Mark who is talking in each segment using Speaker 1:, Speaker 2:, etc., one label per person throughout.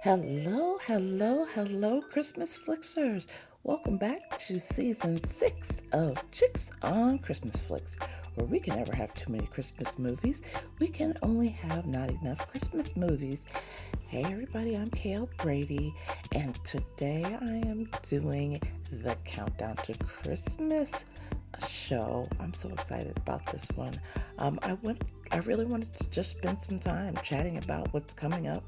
Speaker 1: Hello, hello, hello, Christmas Flixers. Welcome back to season 6 of Chicks on Christmas Flicks, where we can never have too many Christmas movies. We can only have not enough Christmas movies. Hey everybody, I'm Kale Brady, and today I am doing the Countdown to Christmas show. I'm so excited about this one. I really wanted to just spend some time chatting about what's coming up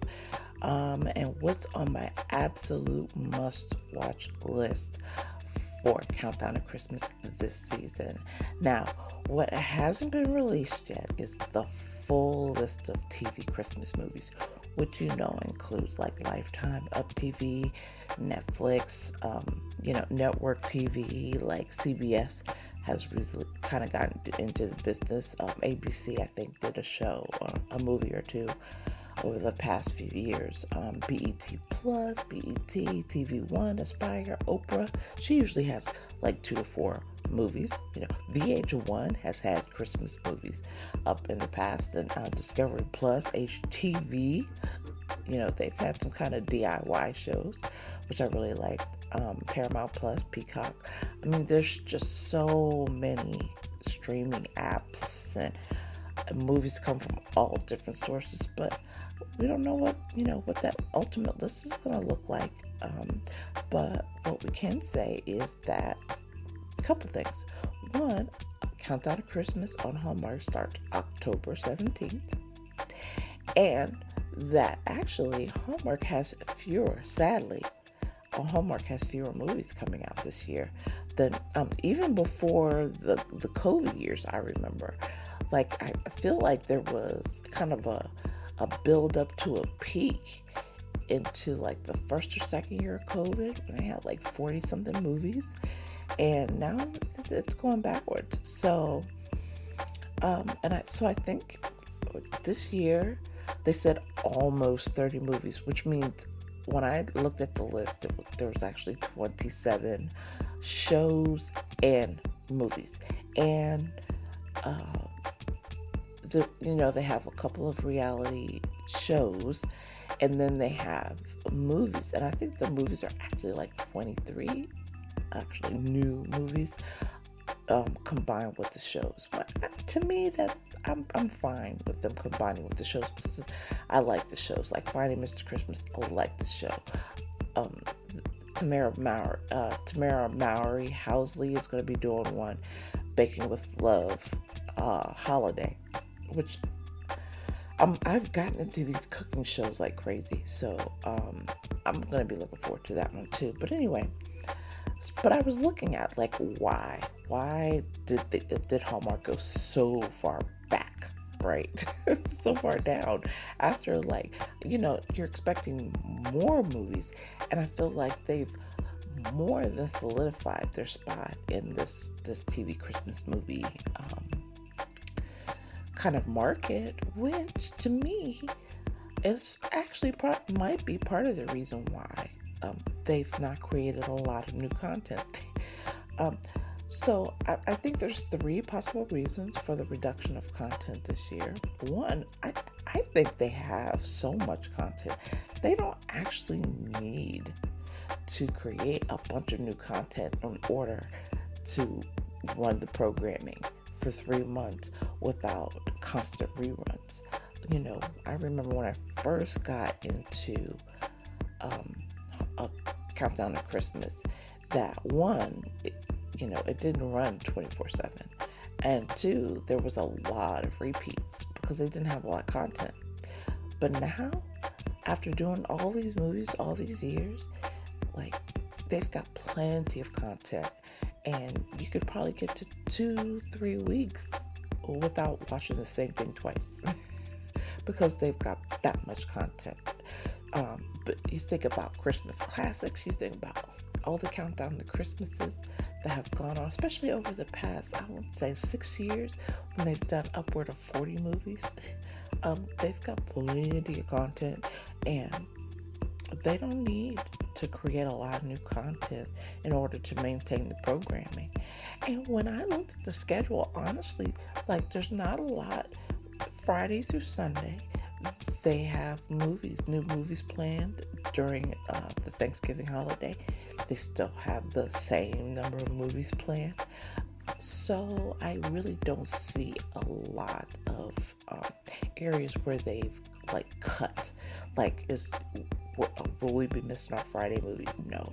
Speaker 1: and what's on my absolute must-watch list for Countdown to Christmas this season. Now, what hasn't been released yet is the full list of TV Christmas movies, which includes like Lifetime, Up TV, Netflix, network TV like CBS has recently kind of gotten into the business. ABC, I think, did a show or a movie or two over the past few years. BET Plus, BET, TV One, Aspire, Oprah. She usually has like 2 to 4 movies. VH1 has had Christmas movies up in the past, and Discovery Plus, HTV. They've had some kind of DIY shows, which I really like. Paramount Plus, Peacock. I mean, there's just so many streaming apps and movies come from all different sources, but we don't know what that ultimate list is going to look like. But what we can say is that a couple things. One, Countdown to Christmas on Hallmark starts October 17th, and that actually Hallmark has fewer, sadly, Hallmark has fewer movies coming out this year than even before the COVID years. I remember, like, I feel like there was kind of a build up to a peak into like the first or second year of COVID, when they had like 40 something movies, and now it's going backwards. So I think this year they said almost 30 movies, which means when I looked at the list, there was actually 27 shows and movies. And they have a couple of reality shows, and then they have movies. And I think the movies are actually like 23 actually new movies combined with the shows. But to me, that I'm fine with them combining with the shows, because I like the shows. Like Finding Mr. Christmas, I like the show. Tamara Mowry Housley is going to be doing one, Baking with Love holiday, which I've gotten into these cooking shows like crazy, so I'm going to be looking forward to that one too. But anyway, but I was looking at like why did Hallmark go so far back, right? So far down after, like, you're expecting more movies, and I feel like they've more than solidified their spot in this TV Christmas movie kind of market, which to me is actually might be part of the reason why they've not created a lot of new content. So I think there's 3 possible reasons for the reduction of content this year. One, I think they have so much content, they don't actually need to create a bunch of new content in order to run the programming for 3 months without constant reruns. I remember when I first got into a Countdown to Christmas, that one, it didn't run 24/7, and 2, there was a lot of repeats because they didn't have a lot of content. But now, after doing all these movies all these years, like, they've got plenty of content, and you could probably get to 2-3 weeks without watching the same thing twice because they've got that much content. But you think about Christmas classics, you think about all the Countdown to Christmases that have gone on, especially over the past, I would say, 6 years, when they've done upward of 40 movies. They've got plenty of content, and they don't need to create a lot of new content in order to maintain the programming. And when I looked at the schedule, honestly, like, there's not a lot Friday through Sunday. they have new movies planned during the Thanksgiving holiday. They still have the same number of movies planned. So I really don't see a lot of areas where they've like cut. Like, will we be missing our Friday movie? No.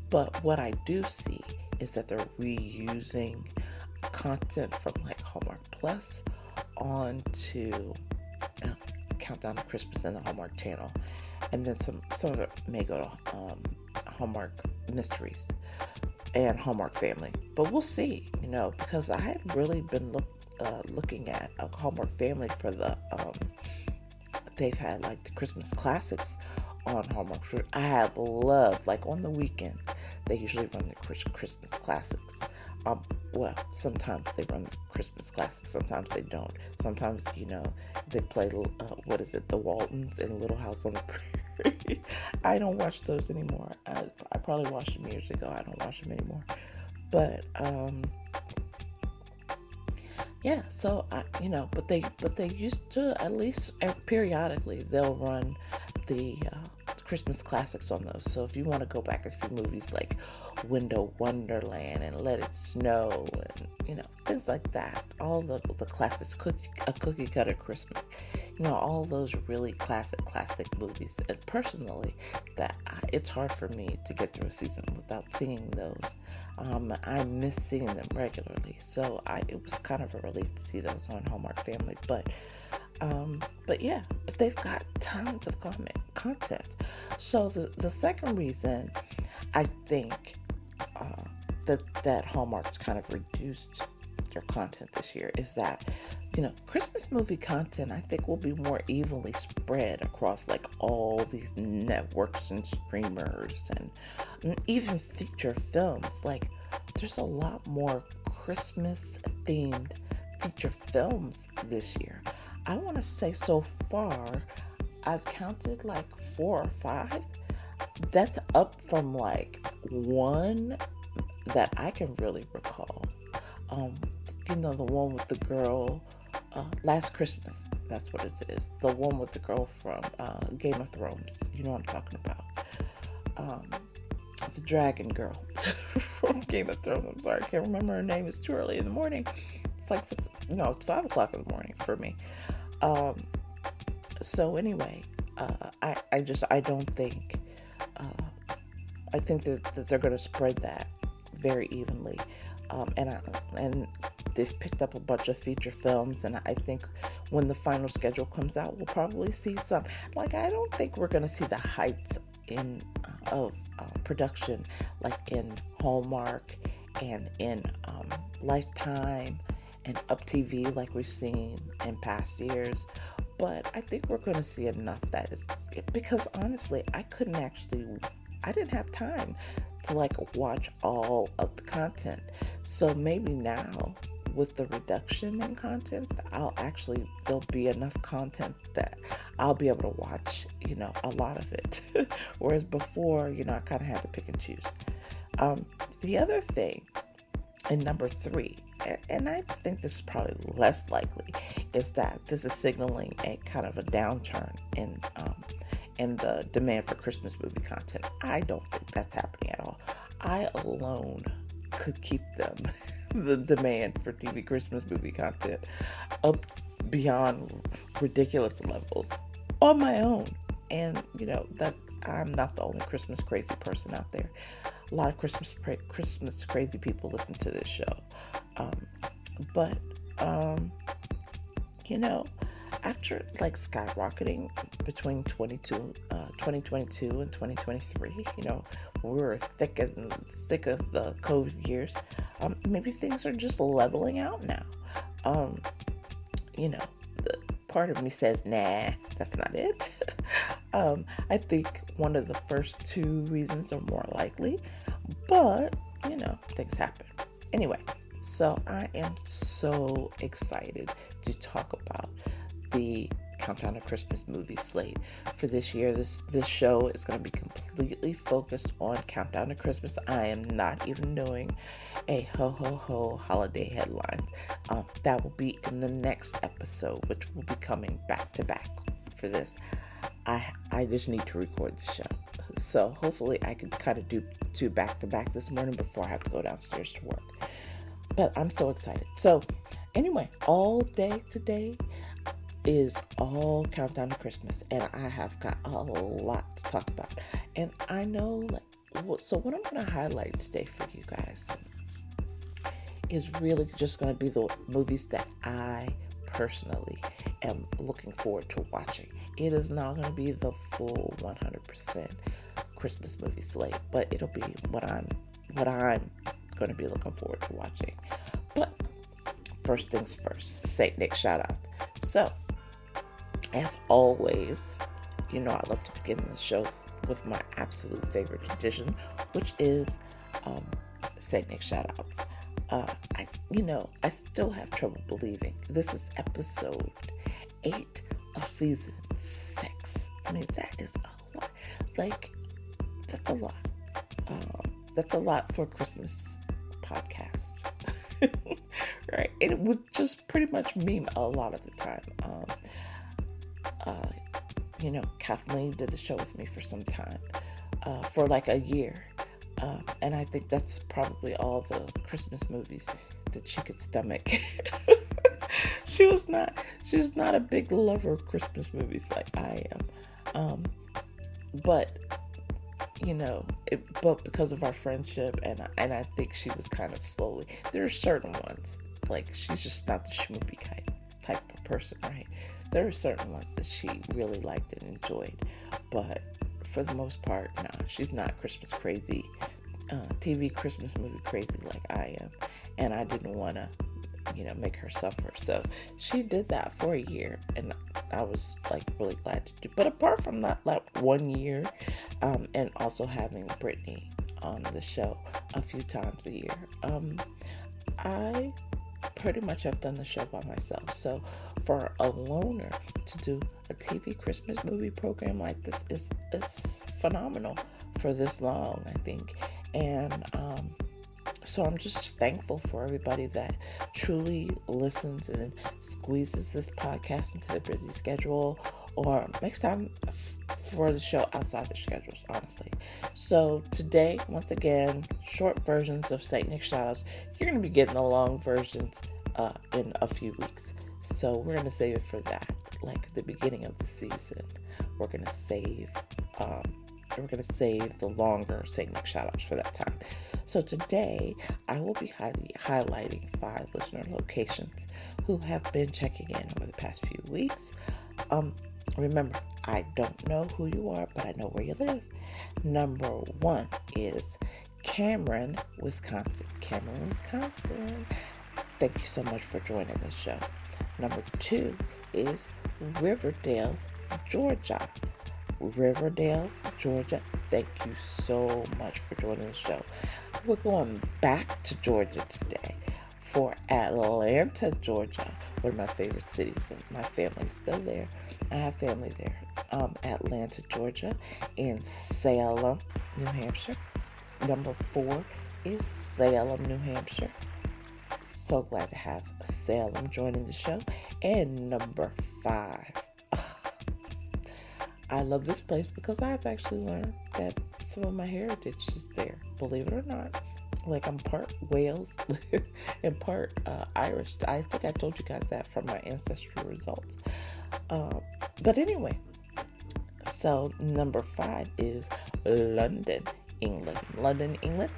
Speaker 1: But what I do see is that they're reusing content from like Hallmark Plus onto Countdown to Christmas and the Hallmark Channel, and then some of it may go to Hallmark Mysteries and Hallmark Family. But we'll see, because I had really been looking at a Hallmark Family for the they've had like the Christmas classics on Hallmark. I have loved, like, on the weekend they usually run the Christmas classics. Well, sometimes they run the Christmas classics, sometimes they don't. Sometimes, they play, The Waltons and Little House on the Prairie. I don't watch those anymore. I probably watched them years ago. I don't watch them anymore. But, yeah, so, but they used to, at least periodically, they'll run the Christmas classics on those. So if you want to go back and see movies like Window Wonderland and Let It Snow and things like that, all the classics, A Cookie Cutter Christmas, all those really classic movies. And personally, it's hard for me to get through a season without seeing those. I miss seeing them regularly, so it was kind of a relief to see those on Hallmark Family. But yeah, but they've got tons of content. So the second reason I think that Hallmark's kind of reduced their content this year is that, Christmas movie content, I think, will be more evenly spread across like all these networks and streamers and even feature films. Like, there's a lot more Christmas themed feature films this year. I want to say so far, I've counted like 4 or 5. That's up from like one that I can really recall. The one with the girl, Last Christmas. That's what it is. The one with the girl from Game of Thrones. You know what I'm talking about. The dragon girl from Game of Thrones. I'm sorry, I can't remember her name. It's too early in the morning. It's like it's 5 o'clock in the morning for me. So anyway, I don't think, I think that they're going to spread that very evenly. And they've picked up a bunch of feature films, and I think when the final schedule comes out, we'll probably see some. Like, I don't think we're going to see the heights of production like in Hallmark and in Lifetime and Up TV like we've seen in past years. But I think we're going to see enough that is, because honestly, I didn't have time to like watch all of the content. So maybe now with the reduction in content, there'll be enough content that I'll be able to watch, a lot of it. Whereas before, I kind of had to pick and choose. The other thing, and number 3, and I think this is probably less likely, is that this is signaling a kind of a downturn in the demand for Christmas movie content. I don't think that's happening at all. I alone could keep the demand for TV Christmas movie content up beyond ridiculous levels on my own. And that I'm not the only Christmas crazy person out there. A lot of Christmas crazy people listen to this show. But after like skyrocketing between 2022 and 2023, we were thick of the COVID years. Maybe things are just leveling out now. The part of me says, nah, that's not it. I think one of the first 2 reasons are more likely, but things happen. Anyway, so I am so excited to talk about the Countdown to Christmas movie slate for this year. This show is going to be completely focused on Countdown to Christmas. I am not even doing a ho ho ho holiday headlines. That will be in the next episode, which will be coming back to back for this. I just need to record the show. So hopefully I can kind of do two back to back this morning before I have to go downstairs to work. But I'm so excited. So anyway, all day today is all countdown to Christmas, and I have got a lot to talk about. And I know, so what I'm going to highlight today for you guys is really just going to be the movies that I personally am looking forward to watching. It is not going to be the full 100% Christmas movie slate, but it'll be what I'm going to be looking forward to watching. But first things first, St. Nick shout out. So, as always, I love to begin the show with my absolute favorite tradition, which is St. Nick shout outs. I still have trouble believing this is episode 8 of season 6. I mean, that is a lot. That's a lot. That's a lot for a Christmas podcast. Right? And it would just pretty much meme a lot of the time. Kathleen did the show with me for some time, for like a year. And I think that's probably all the Christmas movies that she could stomach. She was not a big lover of Christmas movies like I am. But because of our friendship, and I think she was kind of slowly. There are certain ones, like she's just not the schmoopy type of person, right? There are certain ones that she really liked and enjoyed, but for the most part, no, she's not Christmas crazy, TV Christmas movie crazy like I am, and I didn't want to, make her suffer. So she did that for a year, and I was really glad to do. But apart from that, 1 year, and also having Brittany on the show a few times a year, I pretty much have done the show by myself. So for a loner to do a TV Christmas movie program like this is phenomenal for this long, I think. And so I'm just thankful for everybody that truly listens and squeezes this podcast into their busy schedule, or makes time for the show outside their schedules, honestly. So today, once again, short versions of St. Nick shoutouts. You're going to be getting the long versions in a few weeks. So we're going to save it for that, like the beginning of the season. We're going to save the longer St. Nick shoutouts for that time. So today, I will be highlighting 5 listener locations who have been checking in over the past few weeks. Remember, I don't know who you are, but I know where you live. Number 1 is Cameron, Wisconsin. Cameron, Wisconsin. Thank you so much for joining the show. Number 2 is Riverdale, Georgia. Riverdale, Georgia. Thank you so much for joining the show. We're going back to Georgia today for Atlanta, Georgia, one of my favorite cities. My family's still there. I have family there. Atlanta, Georgia, and Salem, New Hampshire. Number 4 is Salem, New Hampshire. So glad to have Salem joining the show. And number 5. I love this place because I've actually learned that some of my heritage is there, believe it or not. I'm part Wales and part Irish. I think I told you guys that from my ancestry results. But anyway, so number 5 is London, England. London, England,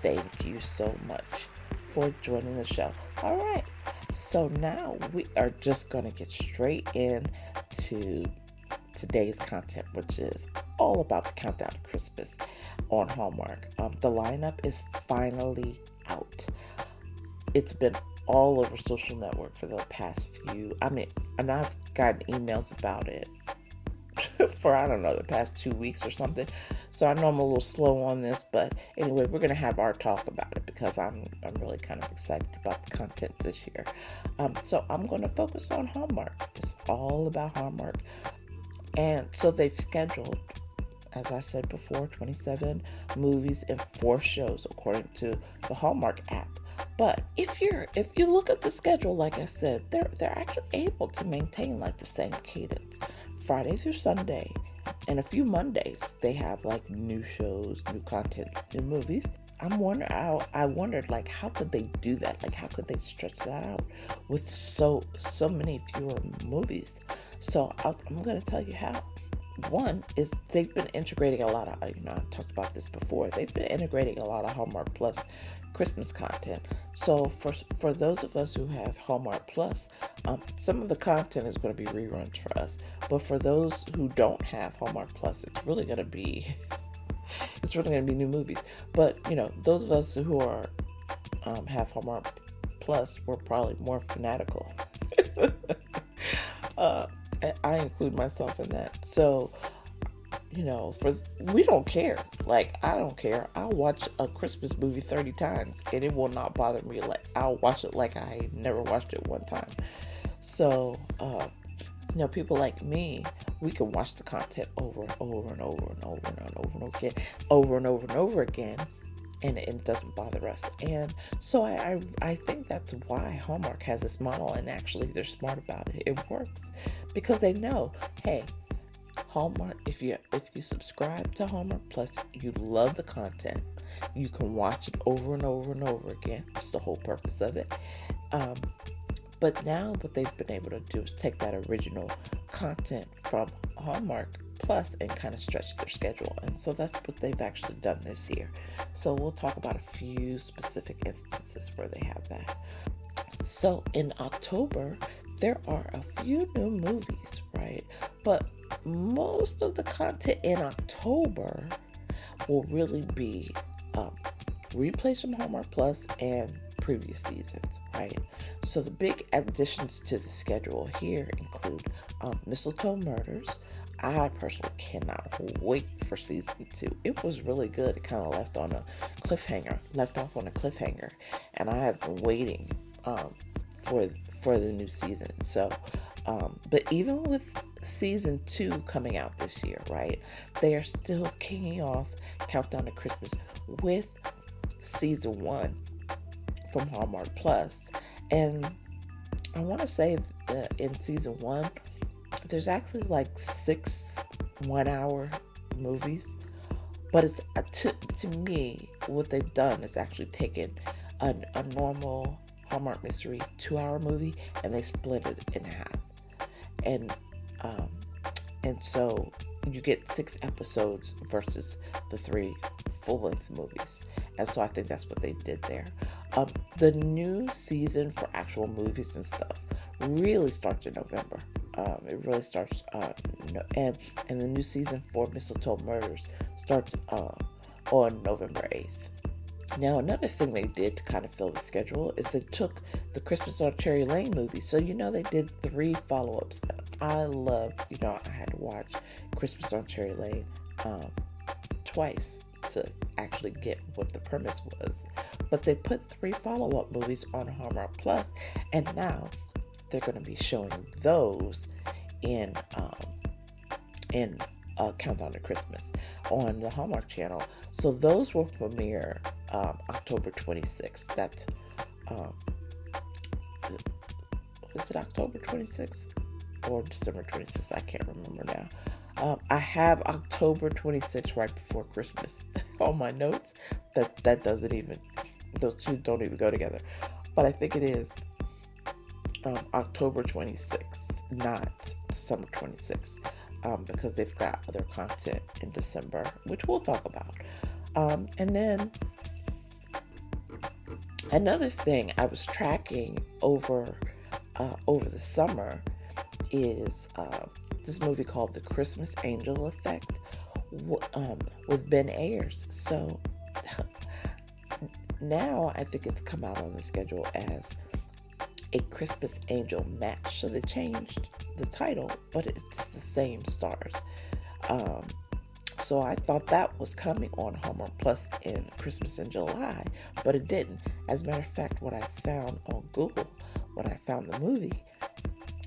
Speaker 1: thank you so much for joining the show. All right, so now we are just going to get straight into today's content, which is all about the countdown to Christmas on Hallmark. The lineup is finally out. It's been all over social network for the past few, and I've gotten emails about it for, the past 2 weeks or something. So I know I'm a little slow on this, but anyway, we're going to have our talk about it because I'm really kind of excited about the content this year. So I'm going to focus on Hallmark. It's all about Hallmark. And so they've scheduled, as I said before, 27 movies and 4 shows according to the Hallmark app. But if you look at the schedule, like I said, they're actually able to maintain the same cadence Friday through Sunday, and a few Mondays, they have like new shows, new content, new movies. I wondered, like, how could they do that? Like, how could they stretch that out with so many fewer movies? So I'm going to tell you how. One is they've been integrating a lot of, I talked about this before. They've been integrating a lot of Hallmark Plus Christmas content. So for those of us who have Hallmark Plus, some of the content is going to be reruns for us. But for those who don't have Hallmark Plus, it's really going to be new movies. But those of us who are have Hallmark Plus, we're probably more fanatical. I include myself in that. So, we don't care. Like, I don't care. I'll watch a Christmas movie 30 times and it will not bother me. Like, I'll watch it like I never watched it one time. So, people like me, we can watch the content over and over and over and over and over and over again, and it doesn't bother us. And so I think that's why Hallmark has this model, and actually they're smart about it. It works because they know, hey, Hallmark, if you subscribe to Hallmark Plus, you love the content, you can watch it over and over and over again. That's the whole purpose of it. But now what they've been able to do is take that original content from Hallmark Plus and kind of stretch their schedule. And so that's what they've actually done this year. So we'll talk about a few specific instances where they have that. So in October, there are a few new movies, right? But most of the content in October will really be replays from Hallmark Plus and previous seasons, right? So the big additions to the schedule here include Mistletoe Murders. I personally cannot wait for season 2. It was really good. It kind of left off on a cliffhanger, and I have been waiting for the new season. So, but even with season 2 coming out this year, right? They are still kicking off Countdown to Christmas with season 1 from Hallmark Plus. And I want to say that in season 1, there's actually like 6 1-hour movies. But it's to me, what they've done is actually taken a normal Hallmark mystery 2-hour movie and they split it in half. And so you get 6 episodes versus the 3 full-length movies. And so I think that's what they did there. The new season for actual movies and stuff really starts in November. It really starts, and the new season for Mistletoe Murders starts on November 8th. Now, another thing they did to kind of fill the schedule is they took the Christmas on Cherry Lane movie. So, they did 3 follow-ups. I love, I had to watch Christmas on Cherry Lane twice to actually get what the premise was. But they put 3 follow-up movies on Hallmark Plus, and now they're going to be showing those in Countdown to Christmas on the Hallmark Channel. So those will premiere October 26th. That's is it October 26th or December 26th? I can't remember now. I have October 26th right before Christmas on my notes. That doesn't even, those two don't even go together. But I think it is October 26th, not December 26th. Because they've got other content in December, which we'll talk about. And then another thing I was tracking over the summer is this movie called The Christmas Angel Effect with Ben Ayers. So now I think it's come out on the schedule as A Christmas Angel Match. So they changed the title, but it's the same stars. So I thought that was coming on Hallmark Plus in Christmas in July, but it didn't. As a matter of fact, what I found on Google when I found the movie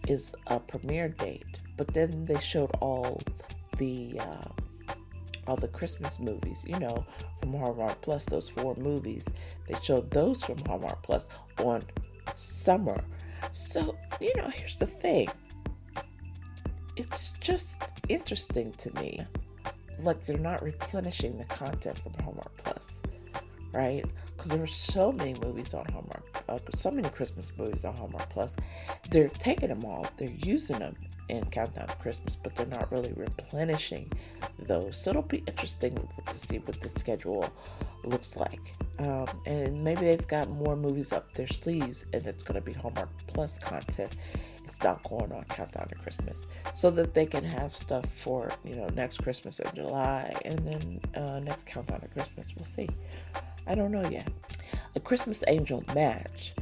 Speaker 1: is a premiere date, but then they showed all the Christmas movies, from Hallmark Plus, those 4 movies. They showed those from Hallmark Plus on summer. So, here's the thing. it's just interesting to me. Like, they're not replenishing the content from Hallmark Plus, right? Because there were so many movies on Hallmark, so many Christmas movies on Hallmark Plus. They're taking them all, they're using them in Countdown to Christmas, but they're not really replenishing those. So it'll be interesting to see what the schedule looks like. And maybe they've got more movies up their sleeves, and it's going to be Hallmark Plus content. It's not going on Countdown to Christmas, so that they can have stuff for, next Christmas in July, and then next Countdown to Christmas. We'll see. I don't know yet. A Christmas Angel Match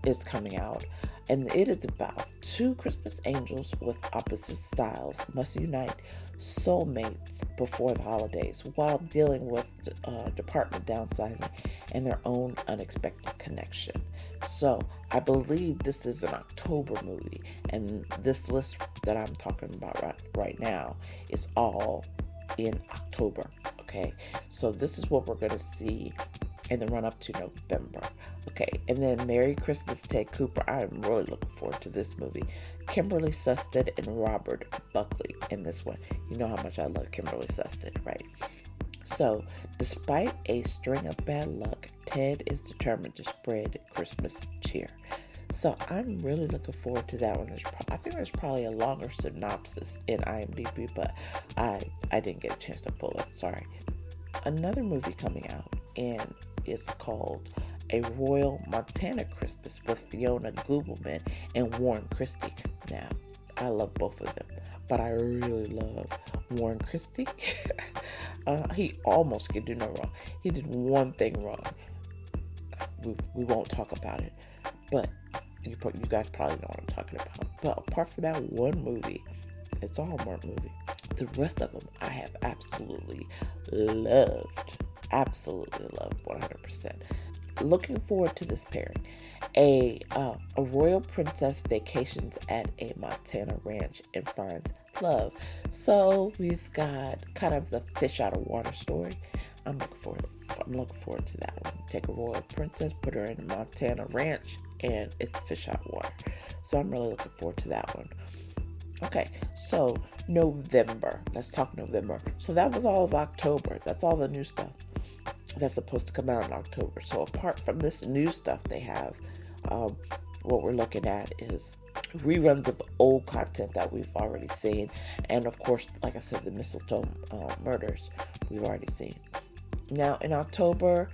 Speaker 1: is coming out, and it is about two Christmas angels with opposite styles must unite soulmates before the holidays while dealing with department downsizing and their own unexpected connection. So I believe this is an October movie, and this list that I'm talking about right now is all in October. Okay, so this is what we're going to see in the run up to November. Okay, and then Merry Christmas, Ted Cooper. I'm really looking forward to this movie. Kimberly Susted and Robert Buckley in this one. You know how much I love Kimberly Susted, right? So, despite a string of bad luck, Ted is determined to spread Christmas cheer. So, I'm really looking forward to that one. I think there's probably a longer synopsis in IMDb, but I didn't get a chance to pull it. Sorry. Another movie coming out, and it's called A Royal Montana Christmas with Fiona Gubelman and Warren Christie. Now, I love both of them, but I really love Warren Christie. He almost could do no wrong. He did one thing wrong. We won't talk about it, but you guys probably know what I'm talking about. But apart from that one movie, it's a Hallmark movie. The rest of them I have absolutely loved. Absolutely loved 100%. Looking forward to this pairing. A royal princess vacations at a Montana ranch and finds love. So we've got kind of the fish out of water story. I'm looking forward to that one. Take a royal princess, put her in a Montana ranch, and it's fish out of water. So I'm really looking forward to that one. Okay, so November. Let's talk November. So that was all of October. That's all the new stuff that's supposed to come out in October. So apart from this new stuff they have, what we're looking at is reruns of old content that we've already seen. And of course, like I said, the mistletoe murders we've already seen. Now in October,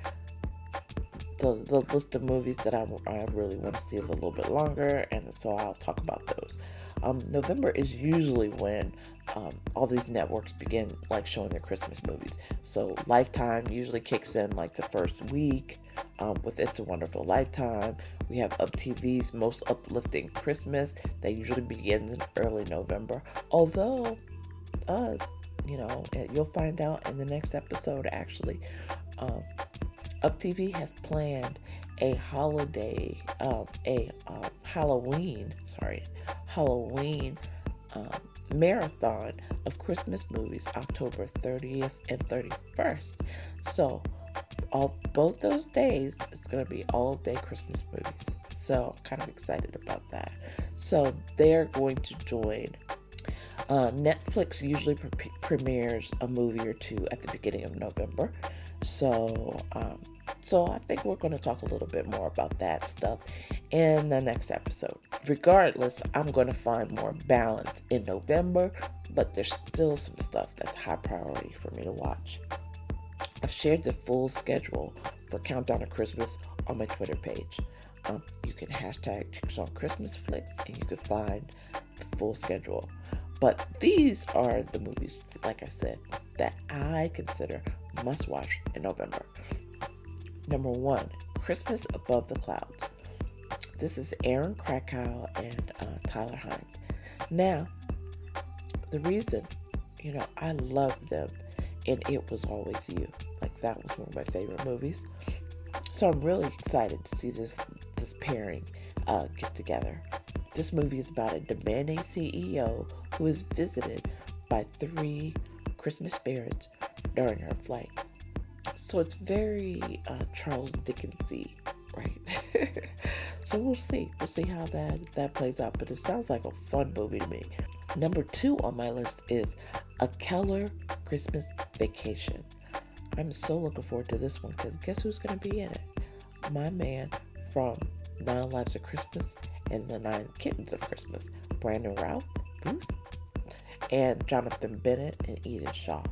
Speaker 1: the list of movies that I really want to see is a little bit longer, and so I'll talk about those. November is usually when all these networks begin showing their Christmas movies. So Lifetime usually kicks in the first week with It's a Wonderful Lifetime. We have Up TV's Most Uplifting Christmas that usually begins in early November. Although, you'll find out in the next episode actually, Up TV has planned a Halloween marathon of Christmas movies, October 30th and 31st. So both those days, it's going to be all day Christmas movies. So I'm kind of excited about that. So they're going to join. Netflix usually premieres a movie or two at the beginning of November. So I think we're going to talk a little bit more about that stuff in the next episode. Regardless, I'm going to find more balance in November, but there's still some stuff that's high priority for me to watch. I've shared the full schedule for Countdown to Christmas on my Twitter page. You can hashtag Chicks on Christmas Flicks, and you can find the full schedule. But these are the movies, like I said, that I consider must watch in November. Number 1, Christmas Above the Clouds. This is Aaron Krakow and Tyler Hines. Now, the reason, I love them in It Was Always You. That was one of my favorite movies. So I'm really excited to see this pairing get together. This movie is about a demanding CEO who is visited by 3 Christmas spirits during her flight. So it's very Charles Dickens-y, right? So we'll see. We'll see how that plays out. But it sounds like a fun movie to me. Number 2 on my list is A Keller Christmas Vacation. I'm so looking forward to this one because guess who's going to be in it? My man from 9 Lives of Christmas and the 9 Kittens of Christmas, Brandon Routh, and Jonathan Bennett and Eden Shaw.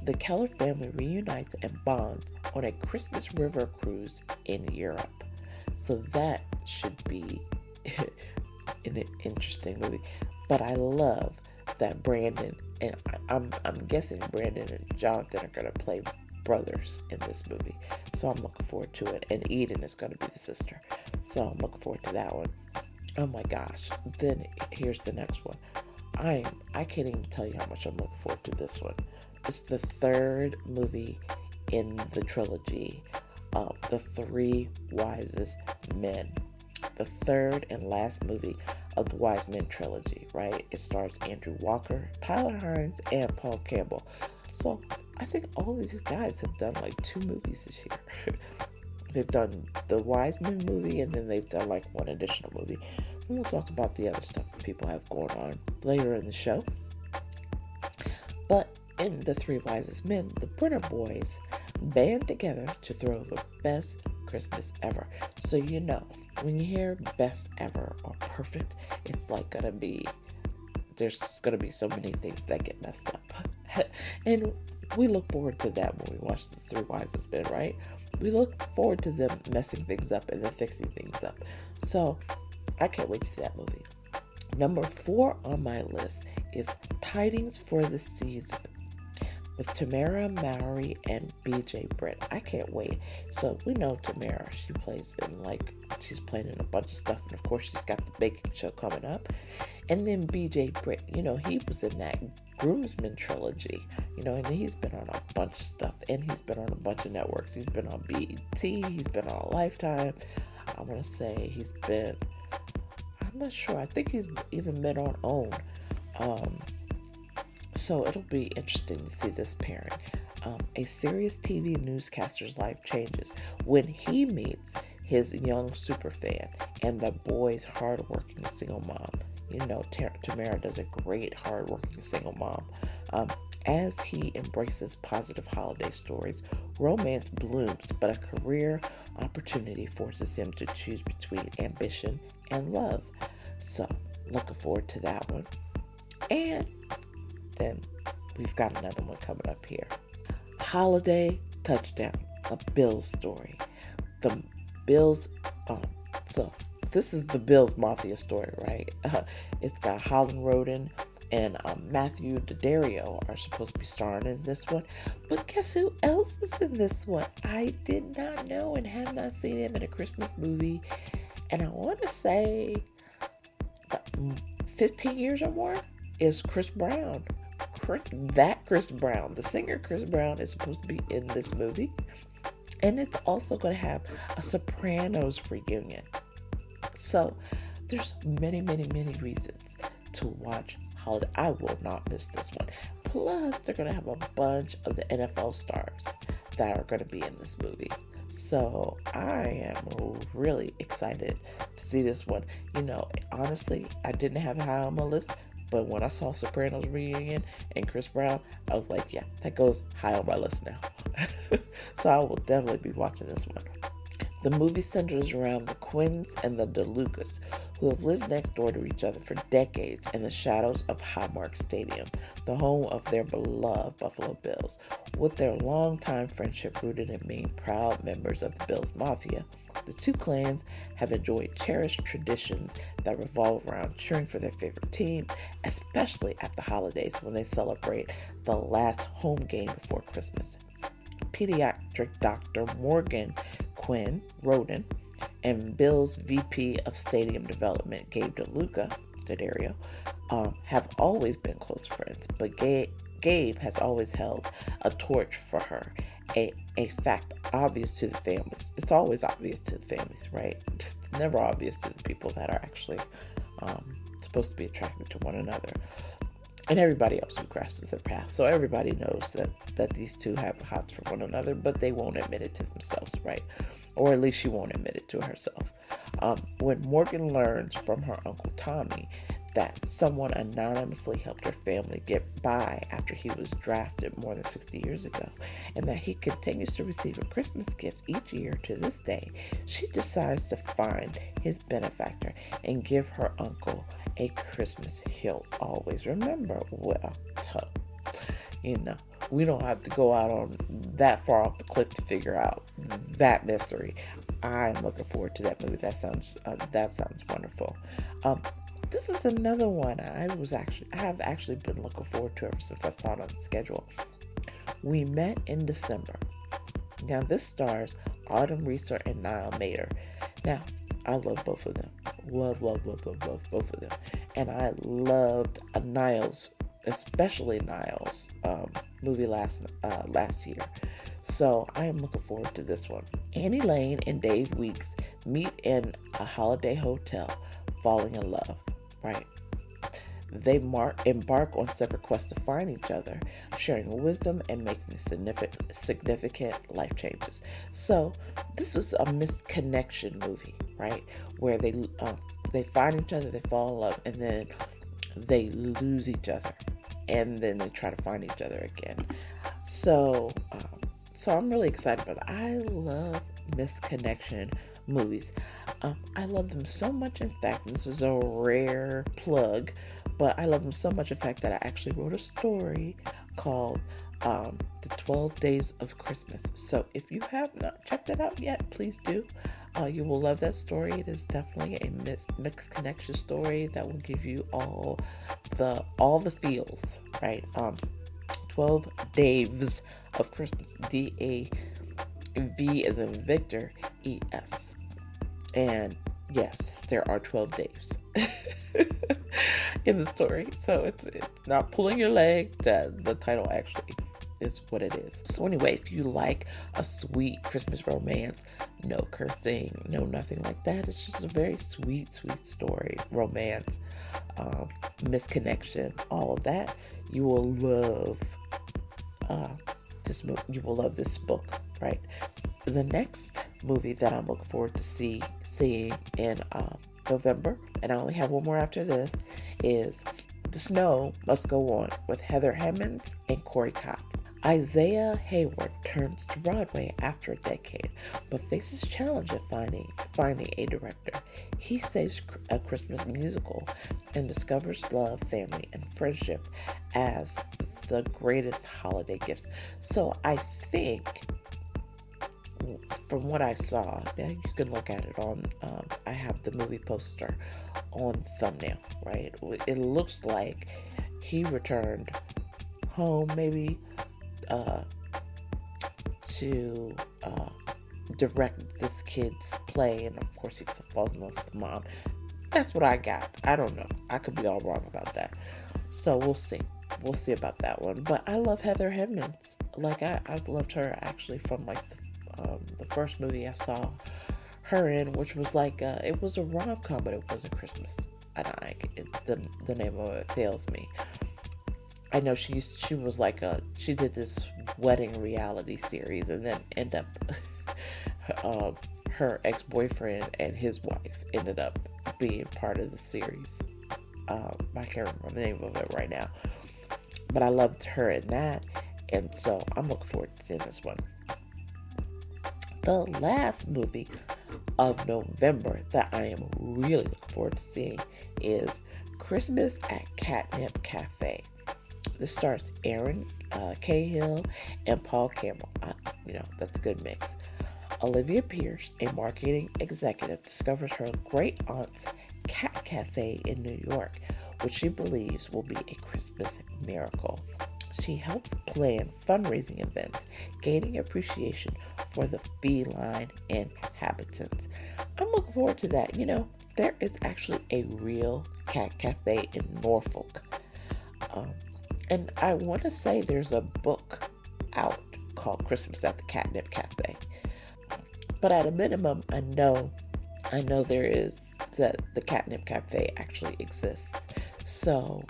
Speaker 1: The Keller family reunites and bonds on a Christmas river cruise in Europe. So that should be an interesting movie. But I love that Brandon and I'm guessing Brandon and Jonathan are going to play brothers in this movie. So I'm looking forward to it. And Eden is going to be the sister. So I'm looking forward to that one. Oh my gosh. Then here's the next one. I can't even tell you how much I'm looking forward to this one. It's the 3rd movie in the trilogy of The Three Wisest Men. The 3rd and last movie of the Wise Men trilogy, right? It stars Andrew Walker, Tyler Hines, and Paul Campbell. So I think all of these guys have done like 2 movies this year. They've done the Wise Men movie, and then they've done like 1 additional movie. And we'll talk about the other stuff that people have going on later in the show. But in The Three Wisest Men, the Brenner boys band together to throw the best Christmas ever. So you know, when you hear best ever or perfect, it's like there's gonna be so many things that get messed up. And we look forward to that when we watch The Three Wisest Men, right? We look forward to them messing things up and then fixing things up. So I can't wait to see that movie. Number 4 on my list is Tidings for the Season with Tamara Mowry and BJ Britt. I can't wait. So we know Tamara, she's playing in a bunch of stuff, and of course she's got the baking show coming up. And then BJ Britt, he was in that Groomsmen trilogy, and he's been on a bunch of stuff, and he's been on a bunch of networks. He's been on BET, he's been on Lifetime. I want to say I'm not sure, I think he's even been on OWN. So it'll be interesting to see this pairing. A serious TV newscaster's life changes when he meets his young superfan and the boy's hardworking single mom. Tamara does a great hardworking single mom. As he embraces positive holiday stories, romance blooms, but a career opportunity forces him to choose between ambition and love. So, looking forward to that one. And then we've got another one coming up here. Holiday Touchdown, a Bills story. The Bills, so this is the Bills Mafia story, right? It's got Holland Roden and Matthew Daddario are supposed to be starring in this one. But guess who else is in this one? I did not know and have not seen him in a Christmas movie. And I want to say 15 years or more is Chris Brown. Chris Brown, the singer Chris Brown, is supposed to be in this movie. And it's also going to have a Sopranos reunion. So there's many, many, many reasons to watch Holiday. I will not miss this one. Plus, they're going to have a bunch of the NFL stars that are going to be in this movie. So I am really excited to see this one. Honestly, I didn't have it high on my list, but when I saw Sopranos reunion and Chris Brown, I was like, yeah, that goes high on my list now. So I will definitely be watching this one. The movie centers around the Quinns and the DeLucas, who have lived next door to each other for decades in the shadows of Hallmark Stadium, the home of their beloved Buffalo Bills. With their longtime friendship rooted in being proud members of the Bills Mafia, the two clans have enjoyed cherished traditions that revolve around cheering for their favorite team, especially at the holidays when they celebrate the last home game before Christmas. Pediatric Dr. Morgan Quinn Roden and Bill's VP of Stadium Development, Gabe Daddario, have always been close friends, but Gabe has always held a torch for her, a fact obvious to the families. It's always obvious to the families, right? It's never obvious to the people that are actually supposed to be attracted to one another. And everybody else who crosses their path. So everybody knows that these two have hots for one another, but they won't admit it to themselves, right? Or at least she won't admit it to herself. When Morgan learns from her Uncle Tommy that someone anonymously helped her family get by after he was drafted more than 60 years ago, and that he continues to receive a Christmas gift each year to this day, she decides to find his benefactor and give her uncle a Christmas he'll always remember. Well, you know, we don't have to go out on that far off the cliff to figure out that mystery. I'm looking forward to that movie. That sounds wonderful. This is another one I have actually been looking forward to ever since I saw it on the schedule. We Met in December. Now this stars Autumn Reeser and Niall Mater. Now I love both of them. Love both of them. And I loved especially Niall's movie last year. So I am looking forward to this one. Annie Lane and Dave Weeks meet in a holiday hotel, falling in love, right? They embark on separate quests to find each other, sharing wisdom and making significant life changes. So this was a misconnection movie, right? Where they find each other, they fall in love, and then they lose each other, and then they try to find each other again. So I'm really excited about it. I love misconnection movies. I love them so much, in fact, and this is a rare plug, but I love them so much, in fact, that I actually wrote a story called The 12 Days of Christmas. So if you have not checked it out yet, please do. You will love that story. It is definitely a mixed connection story that will give you all the feels, right? 12 Daves of Christmas. DAV as in Victor, ES. And yes, there are 12 days in the story. So it's not pulling your leg. The title actually is what it is. So anyway, if you like a sweet Christmas romance, no cursing, no nothing like that. It's just a very sweet story, romance, misconnection, all of that. You will love this movie. You will love this book, right? The next movie that I'm looking forward to seeing in November, and I only have one more after this, is The Snow Must Go On with Heather Hemmings and Corey Cott. Isaiah Hayward turns to Broadway after a decade, but faces challenge at finding a director. He saves a Christmas musical and discovers love, family, and friendship as the greatest holiday gifts. So I think, from what I saw, you can look at it on, I have the movie poster on thumbnail, right? It looks like he returned home, maybe, to direct this kid's play, and of course he falls in love with the mom. That's what I got. I don't know. I could be all wrong about that. So we'll see. We'll see about that one. But I love Heather Hemmings. Like I've loved her actually from like the first movie I saw her in, which was like it was a rom-com, but it wasn't Christmas. The name of it fails me. I know she was like she did this wedding reality series, and then end up her ex-boyfriend and his wife ended up being part of the series. I can't remember the name of it right now, but I loved her in that, and so I'm looking forward to seeing this one. The last movie of November that I am really looking forward to seeing is Christmas at Catnip Cafe. This stars Aaron Cahill and Paul Campbell. That's a good mix. Olivia Pierce, a marketing executive, discovers her great aunt's cat cafe in New York, which she believes will be a Christmas miracle. She helps plan fundraising events, gaining appreciation for the feline inhabitants. I'm looking forward to that. There is actually a real cat cafe in Norfolk. And I want to say there's a book out called Christmas at the Catnip Cafe. But at a minimum, I know there is that the Catnip Cafe actually exists. So,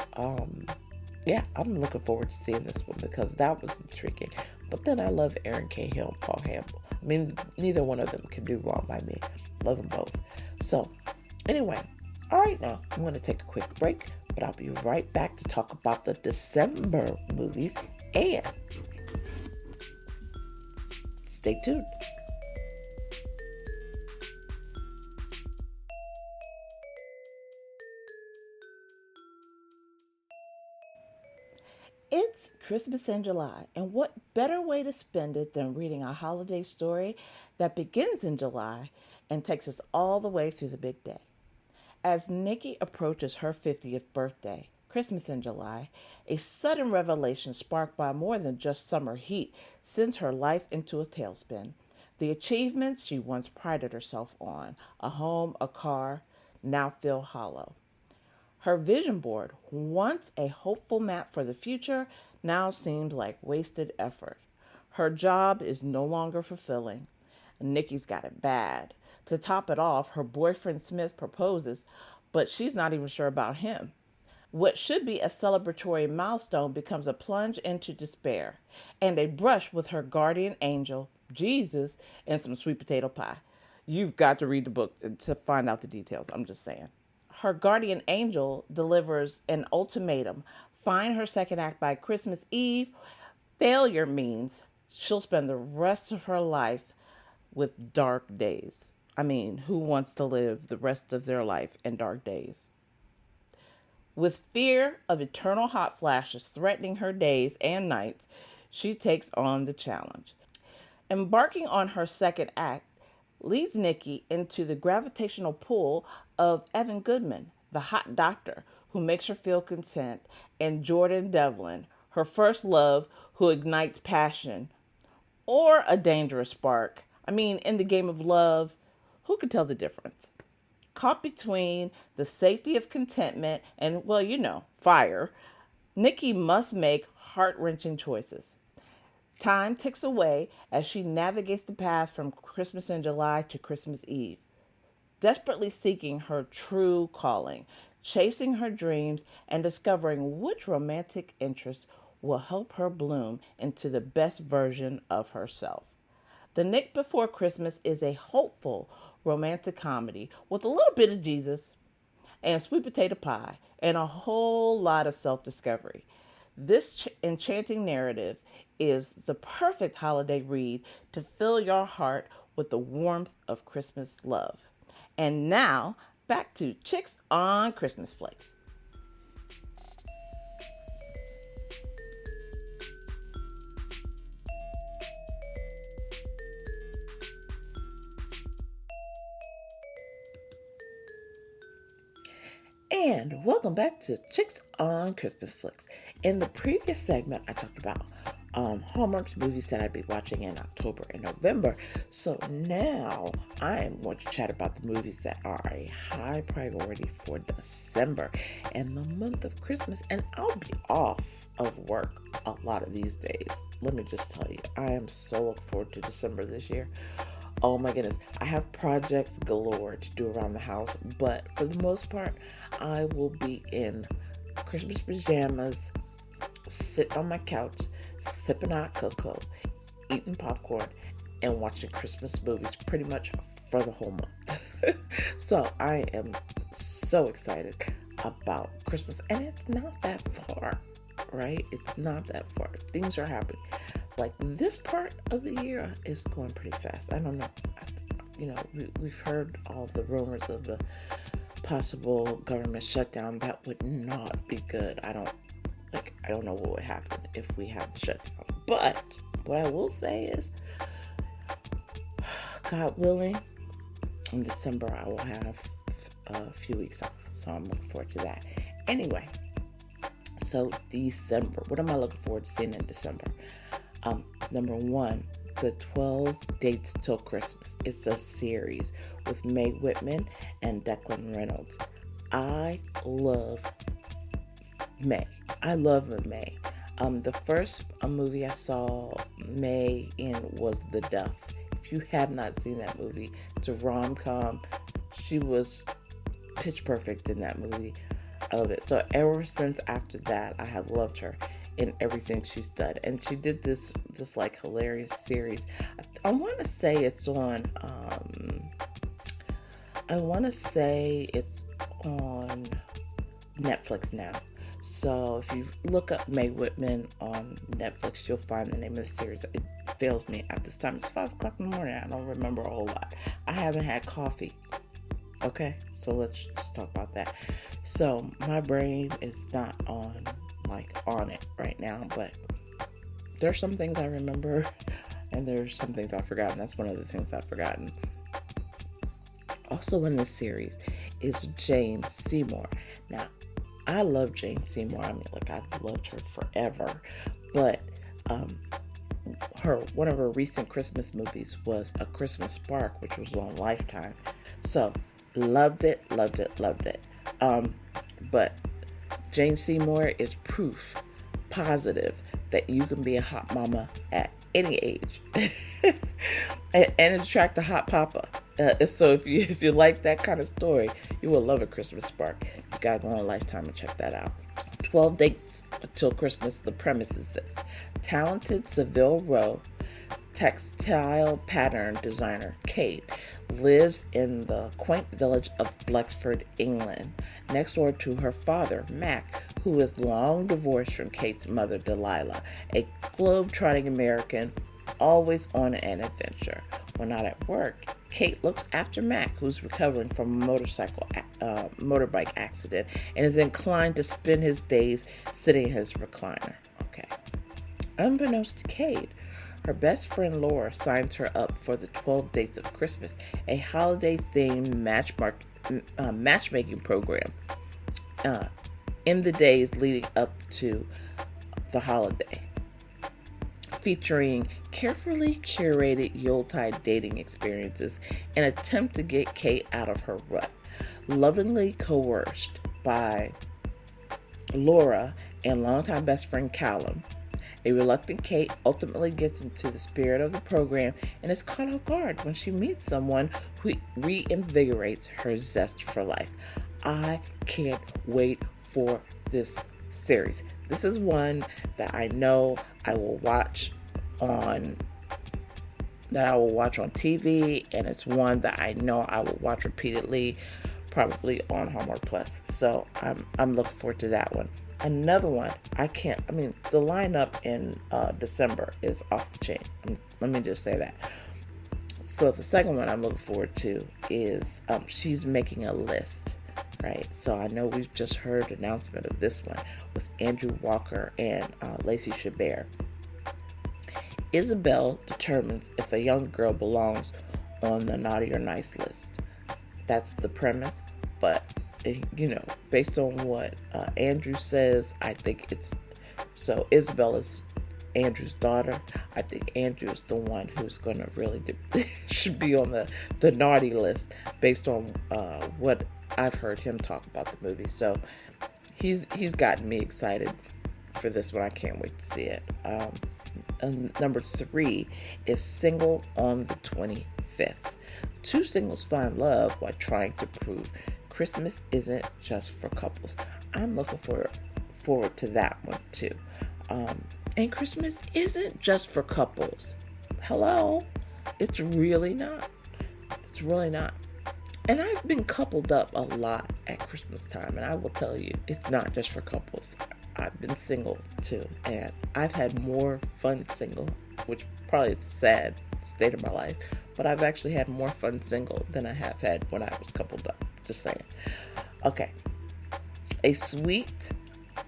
Speaker 1: yeah, I'm looking forward to seeing this one because that was intriguing. But then I love Aaron Cahill and Paul Campbell. I mean, neither one of them can do wrong by me. Love them both. So, anyway, All right, now I'm going to take a quick break, but I'll be right back to talk about the December movies, and stay tuned. It's Christmas in July, and what better way to spend it than reading a holiday story that begins in July and takes us all the way through the big day? As Nikki approaches her 50th birthday, Christmas in July, a sudden revelation sparked by more than just summer heat sends her life into a tailspin. The achievements she once prided herself on, a home, a car, now feel hollow. Her vision board, once a hopeful map for the future, now seems like wasted effort. Her job is no longer fulfilling. Nikki's got it bad. To top it off, her boyfriend Smith proposes, but she's not even sure about him. What should be a celebratory milestone becomes a plunge into despair and a brush with her guardian angel, Jesus, and some sweet potato pie. You've got to read the book to find out the details. I'm just saying. Her guardian angel delivers an ultimatum: find her second act by Christmas Eve. Failure means she'll spend the rest of her life with dark days. I mean, who wants to live the rest of their life in dark days? With fear of eternal hot flashes threatening her days and nights, she takes on the challenge. Embarking on her second act leads Nikki into the gravitational pull of Evan Goodman, the hot doctor who makes her feel content, and Jordan Devlin, her first love who ignites passion or a dangerous spark. I mean, in the game of love, who can tell the difference? Caught between the safety of contentment and, well, fire, Nikki must make heart-wrenching choices. Time ticks away as she navigates the path from Christmas in July to Christmas Eve, desperately seeking her true calling, chasing her dreams, and discovering which romantic interest will help her bloom into the best version of herself. The Nick Before Christmas is a hopeful romantic comedy with a little bit of Jesus and sweet potato pie and a whole lot of self-discovery. This enchanting narrative is the perfect holiday read to fill your heart with the warmth of Christmas love. And now, back to Chicks on Christmas Flakes. And welcome back to Chicks on Christmas Flicks. In the previous segment, I talked about Hallmark's movies that I'd be watching in October and November. So now I am going to chat about the movies that are a high priority for December and the month of Christmas. And I'll be off of work a lot of these days. Let me just tell you, I am so looking forward to December this year. Oh my goodness, I have projects galore to do around the house, but for the most part, I will be in Christmas pajamas, sitting on my couch, sipping hot cocoa, eating popcorn, and watching Christmas movies pretty much for the whole month. So I am so excited about Christmas, and it's not that far, right? It's not that far. Things are happening. Like this part of the year is going pretty fast. I don't know. We've heard all the rumors of the possible government shutdown. That would not be good. I don't know what would happen if we have the shutdown. But what I will say is, God willing, in December I will have a few weeks off. So I'm looking forward to that. Anyway, so December. What am I looking forward to seeing in December? Number one, the 12 Dates Till Christmas. It's a series with Mae Whitman and Declan Reynolds. I love Mae. I love Mae. The first movie I saw Mae in was The Duff. If you have not seen that movie, it's a rom-com. She was pitch perfect in that movie. I love it. So ever since after that, I have loved her in everything she's done. And she did this like hilarious series. I want to say it's on on Netflix now. So if you look up Mae Whitman on Netflix, you'll find the name of the series. It fails me at this time. It's 5 o'clock in the morning. I don't remember a whole lot. I haven't had coffee. Okay, so let's just talk about that. So my brain is not on it right now, but there's some things I remember and there's some things I've forgotten. That's one of the things I've forgotten. Also in this series is Jane Seymour. Now, I love Jane Seymour. I mean, I've loved her forever. But one of her recent Christmas movies was A Christmas Spark, which was on Lifetime. So, loved it. But Jane Seymour is proof positive that you can be a hot mama at any age and attract a hot papa. So if you like that kind of story, you will love A Christmas Spark. You gotta go on Lifetime and check that out. 12 Dates Until Christmas. The premise is this: talented Seville Row textile pattern designer Kate lives in the quaint village of Blexford, England, next door to her father, Mac, who is long divorced from Kate's mother, Delilah, a globe-trotting American, always on an adventure. When not at work, Kate looks after Mac, who's recovering from a motorbike accident and is inclined to spend his days sitting in his recliner. Okay. Unbeknownst to Kate, her best friend Laura signs her up for the 12 Dates of Christmas, a holiday-themed matchmaking program in the days leading up to the holiday, featuring carefully curated Yuletide dating experiences and attempt to get Kate out of her rut. Lovingly coerced by Laura and longtime best friend Callum, a reluctant Kate ultimately gets into the spirit of the program and is caught off guard when she meets someone who reinvigorates her zest for life. I can't wait for this series. This is one that I know I will watch on TV, and it's one that I know I will watch repeatedly, probably on Hallmark Plus. So I'm looking forward to that one. Another one, the lineup in December is off the chain. Let me just say that. So the second one I'm looking forward to is She's Making a List, right? So I know we've just heard the announcement of this one with Andrew Walker and Lacey Chabert. Isabel determines if a young girl belongs on the naughty or nice list. That's the premise, but based on what Andrew says, I think so Isabel is Andrew's daughter. I think Andrew is the one who's going to really should be on the naughty list based on what I've heard him talk about the movie. So he's gotten me excited for this one. I can't wait to see it. Number 3 is Single on the 25th. Two singles find love while trying to prove Christmas isn't just for couples. I'm looking forward to that one too. And Christmas isn't just for couples. Hello? It's really not. It's really not. And I've been coupled up a lot at Christmas time, and I will tell you, it's not just for couples. I've been single too, and I've had more fun single, which probably is a sad state of my life, but I've actually had more fun single than I have had when I was coupled up. Just saying. Okay. A sweet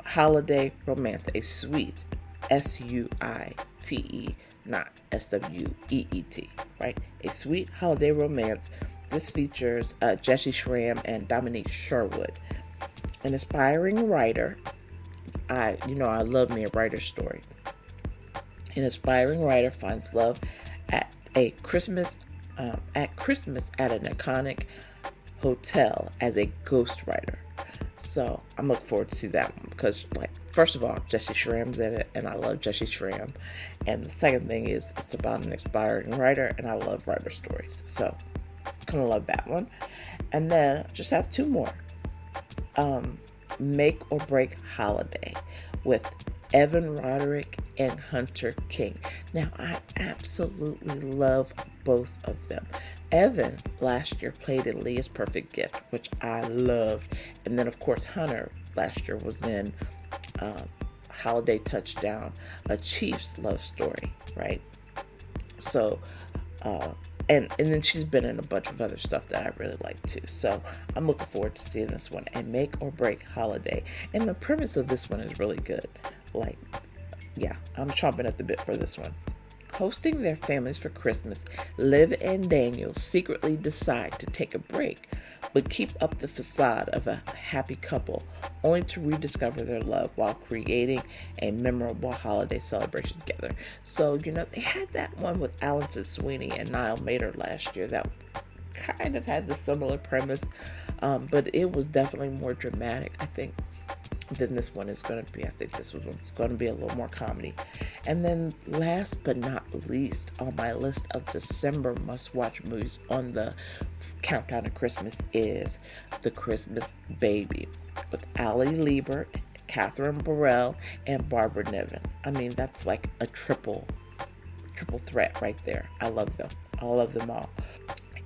Speaker 1: holiday romance. A sweet, S-U-I-T-E, not S-W-E-E-T, right? A sweet holiday romance. This features Jesse Schramm and Dominique Sherwood. An aspiring writer. I love me a writer's story. An aspiring writer finds love at Christmas at an iconic hotel as a ghostwriter. So I'm looking forward to see that one because, first of all, Jesse Schramm's in it, and I love Jesse Schramm. And the second thing is it's about an aspiring writer, and I love writer stories. So kind of love that one. And then just have 2 more. Make or Break Holiday with Evan Roderick and Hunter King. Now, I absolutely love both of them. Evan last year played in Leah's Perfect Gift, which I loved. And then, of course, Hunter last year was in Holiday Touchdown, a Chiefs love story, right? So, and then she's been in a bunch of other stuff that I really like too. So I'm looking forward to seeing this one. And Make or Break Holiday. And the premise of this one is really good. Like, yeah, I'm chomping at the bit for this one. Hosting their families for Christmas, Liv and Daniel secretly decide to take a break, but keep up the facade of a happy couple, only to rediscover their love while creating a memorable holiday celebration together. So, they had that one with Allison Sweeney and Niall Mater last year that kind of had the similar premise, but it was definitely more dramatic, I think, than this one is going to be. I think this one's going to be a little more comedy. And then last but not least on my list of December must-watch movies on the countdown to Christmas is The Christmas Baby with Ali Liebert, Catherine Burrell, and Barbara Niven. I mean, that's like a triple threat right there. I love them. I love them all.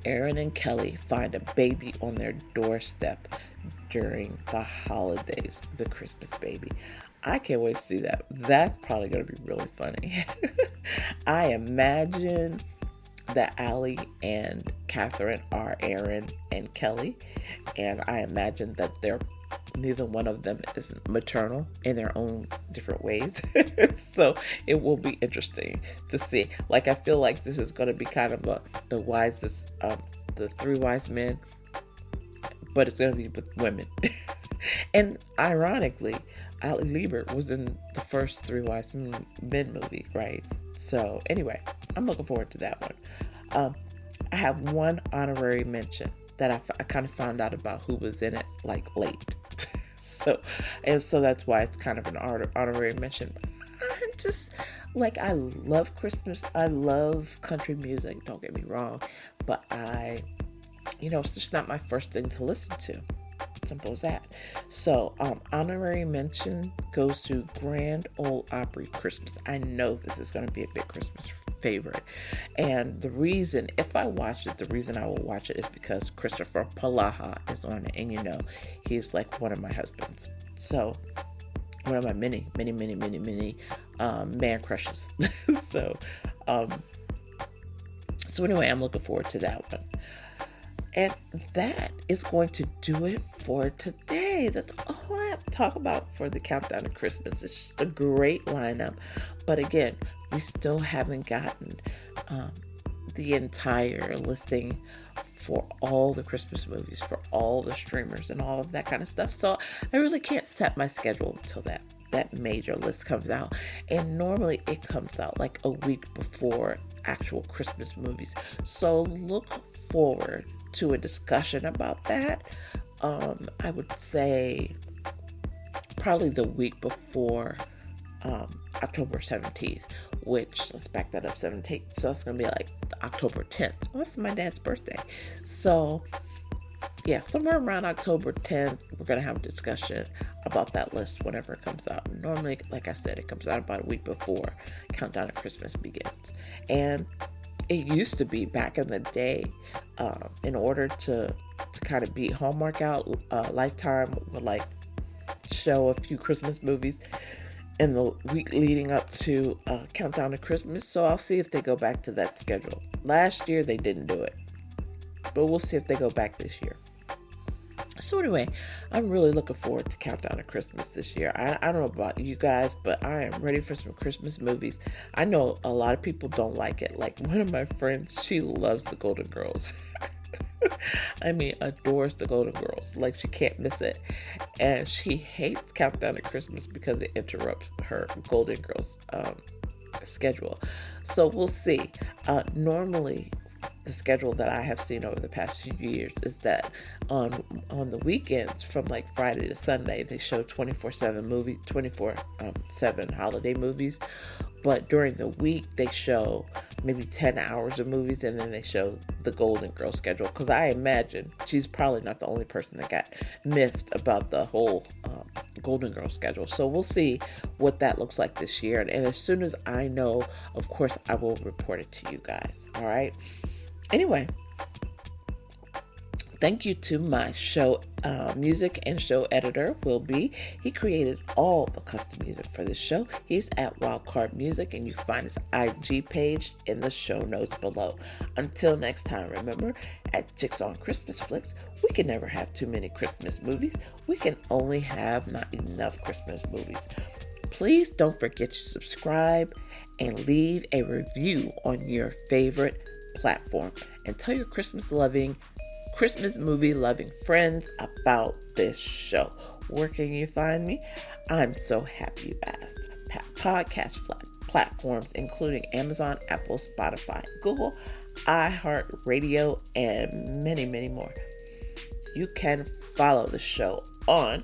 Speaker 1: Aaron and Kelly find a baby on their doorstep during the holidays, The Christmas Baby. I can't wait to see that. That's probably going to be really funny. I imagine that Allie and Catherine are Aaron and Kelly, and I imagine that neither one of them is maternal in their own different ways. So it will be interesting to see. Like, I feel like this is going to be kind of the three wise men, but it's going to be with women. And ironically, Ali Liebert was in the first Three Wise Men movie, right? So anyway, I'm looking forward to that one. I have one honorary mention that I kind of found out about who was in it like late. So that's why it's kind of an honorary mention. I love Christmas. I love country music. Don't get me wrong, but it's just not my first thing to listen to. Simple as that. So, honorary mention goes to Grand Ole Opry Christmas. I know this is going to be a big Christmas favorite. And the reason I will watch it is because Christopher Palaha is on it. And he's like one of my husbands. So, one of my many man crushes. So anyway, I'm looking forward to that one. And that is going to do it for today. That's all I have to talk about for the countdown to Christmas. It's just a great lineup. But again, we still haven't gotten the entire listing for all the Christmas movies, for all the streamers and all of that kind of stuff. So I really can't set my schedule until that major list comes out. And normally it comes out like a week before actual Christmas movies. So look forward to a discussion about that. I would say probably the week before October 17th, which, let's back that up, 17th. So it's going to be like October 10th. Well, that's my dad's birthday. So yeah, somewhere around October 10th, we're going to have a discussion about that list whenever it comes out. Normally, like I said, it comes out about a week before Countdown to Christmas begins. And it used to be back in the day, in order to kind of beat Hallmark out, Lifetime would show a few Christmas movies in the week leading up to Countdown to Christmas. So I'll see if they go back to that schedule. Last year they didn't do it, but we'll see if they go back this year. So anyway, I'm really looking forward to Countdown to Christmas this year. I don't know about you guys, but I am ready for some Christmas movies. I know a lot of people don't like it. Like one of my friends, she loves the Golden Girls. I mean, adores the Golden Girls. Like she can't miss it. And she hates Countdown to Christmas because it interrupts her Golden Girls schedule. So we'll see. Normally, the schedule that I have seen over the past few years is that on the weekends from like Friday to Sunday, they show 24/7 holiday movies. But during the week, they show maybe 10 hours of movies, and then they show the Golden Girl schedule. Because I imagine she's probably not the only person that got miffed about the whole Golden Girl schedule. So we'll see what that looks like this year. And as soon as I know, of course, I will report it to you guys. All right. Anyway, Thank you to my show music and show editor, Will B. He created all the custom music for this show. He's at Wildcard Music, and you can find his IG page in the show notes below. Until next time, remember, at Chicks on Christmas Flicks, we can never have too many Christmas movies. We can only have not enough Christmas movies. Please don't forget to subscribe and leave a review on your favorite platform. And tell your Christmas movie loving friends about this show. Where can you find me? I'm so happy you asked. Podcast platforms including Amazon, Apple, Spotify, Google, iHeartRadio, and many, many more. You can follow the show on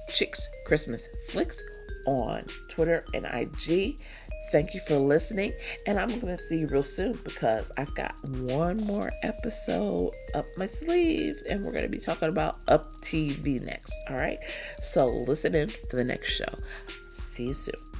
Speaker 1: Chicks Christmas Flicks on Twitter and IG. Thank you for listening, and I'm going to see you real soon because I've got one more episode up my sleeve, and we're going to be talking about Up TV next. All right, so listen in for the next show. See you soon.